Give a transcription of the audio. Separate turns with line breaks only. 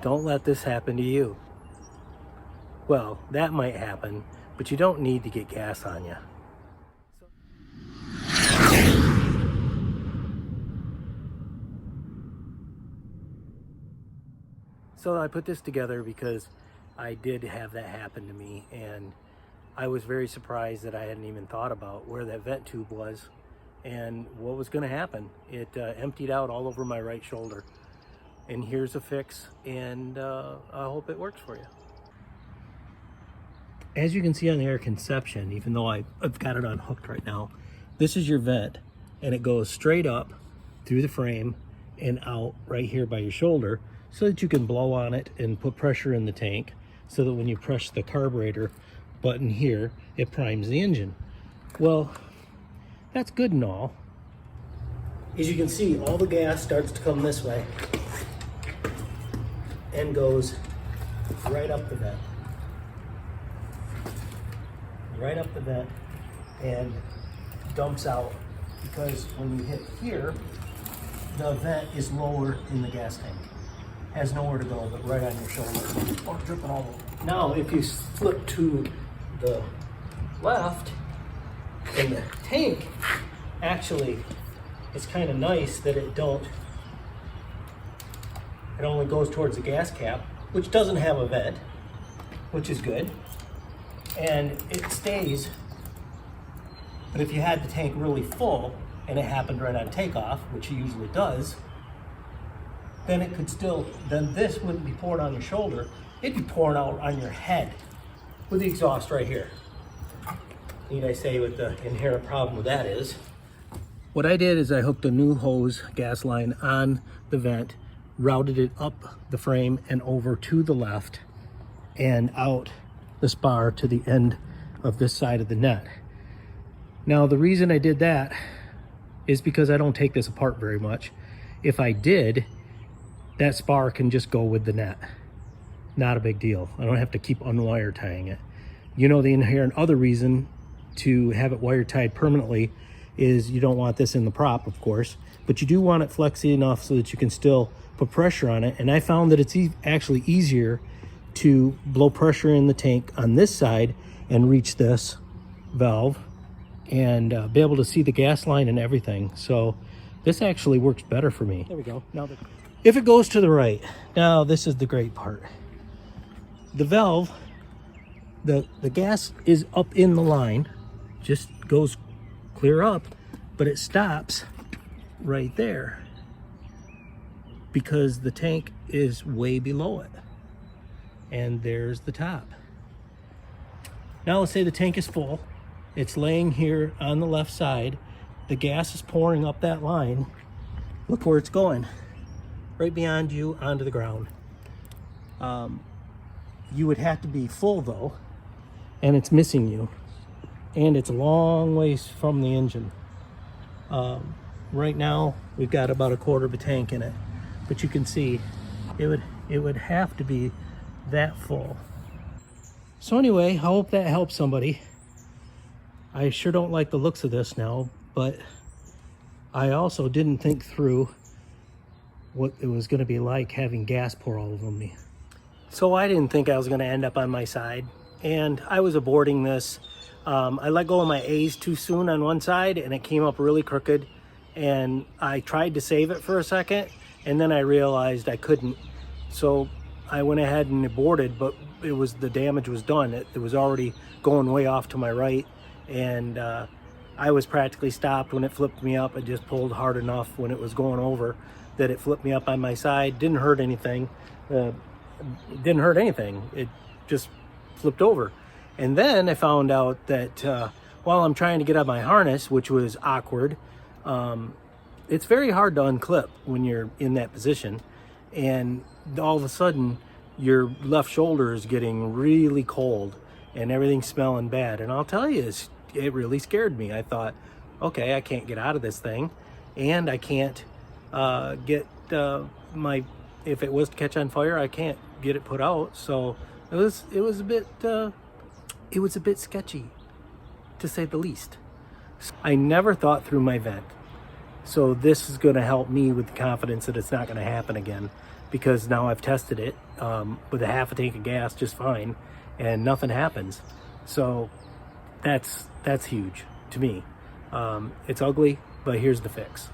Don't let this happen to you. Well, that might happen, but you don't need to get gas on you. So I put this together because I did have that happen to me, and I was very surprised that I hadn't even thought about where that vent tube was and what was going to happen. It emptied out all over my right shoulder. And here's a fix, and I hope it works for you. As you can see on the air conception, even though I've got it unhooked right now, this is your vent, and it goes straight up through the frame and out right here by your shoulder so that you can blow on it and put pressure in the tank so that when you press the carburetor button here, it primes the engine. Well, that's good and all. As you can see, all the gas starts to come this way and goes right up the vent. Right up the vent and dumps out, because when you hit here, the vent is lower in the gas tank. Has nowhere to go but right on your shoulder. Oh, dripping all over. Now, if you flip to the left, in the tank, actually, it's kind of nice that it only goes towards the gas cap, which doesn't have a vent, which is good. And it stays, but if you had the tank really full and it happened right on takeoff, which it usually does, then it could still, then this wouldn't be poured on your shoulder, it'd be pouring out on your head with the exhaust right here. Need I say what the inherent problem with that is? What I did is I hooked a new hose gas line on the vent, routed it up the frame and over to the left and out the spar to the end of this side of the net. Now, the reason I did that is because I don't take this apart very much. If I did, that spar can just go with the net. Not a big deal. I don't have to keep unwire tying it. You know, the inherent other reason to have it wire tied permanently is you don't want this in the prop, of course, but you do want it flexy enough so that you can still put pressure on it. And I found that it's actually easier to blow pressure in the tank on this side and reach this valve and be able to see the gas line and everything. So this actually works better for me. There we go. Now, if it goes to the right, now this is the great part. The valve, the gas is up in the line, just goes clear up, but it stops right there because the tank is way below it. And there's the top. Now let's say the tank is full. It's laying here on the left side. The gas is pouring up that line. Look where it's going. Right beyond you onto the ground. You would have to be full though, and it's missing you. And it's a long ways from the engine. Right now, we've got about a quarter of a tank in it. But you can see, it would have to be that full. So anyway, I hope that helps somebody. I sure don't like the looks of this now, but I also didn't think through what it was going to be like having gas pour all over me. So I didn't think I was going to end up on my side, and I was aborting this. I let go of my A's too soon on one side, and it came up really crooked, and I tried to save it for a second, and then I realized I couldn't. So I went ahead and aborted, but the damage was done. It was already going way off to my right, and I was practically stopped when it flipped me up. It just pulled hard enough when it was going over that it flipped me up on my side. Didn't hurt anything. It just flipped over. And then I found out that while I'm trying to get out my harness, which was awkward, it's very hard to unclip when you're in that position. And all of a sudden, your left shoulder is getting really cold and everything's smelling bad. And I'll tell you, it really scared me. I thought, okay, I can't get out of this thing, and I can't get if it was to catch on fire, I can't get it put out. So it was a bit sketchy, to say the least. I never thought through my vent. So this is going to help me with the confidence that it's not going to happen again, because now I've tested it with a half a tank of gas just fine, and nothing happens. So that's huge to me. It's ugly, but here's the fix.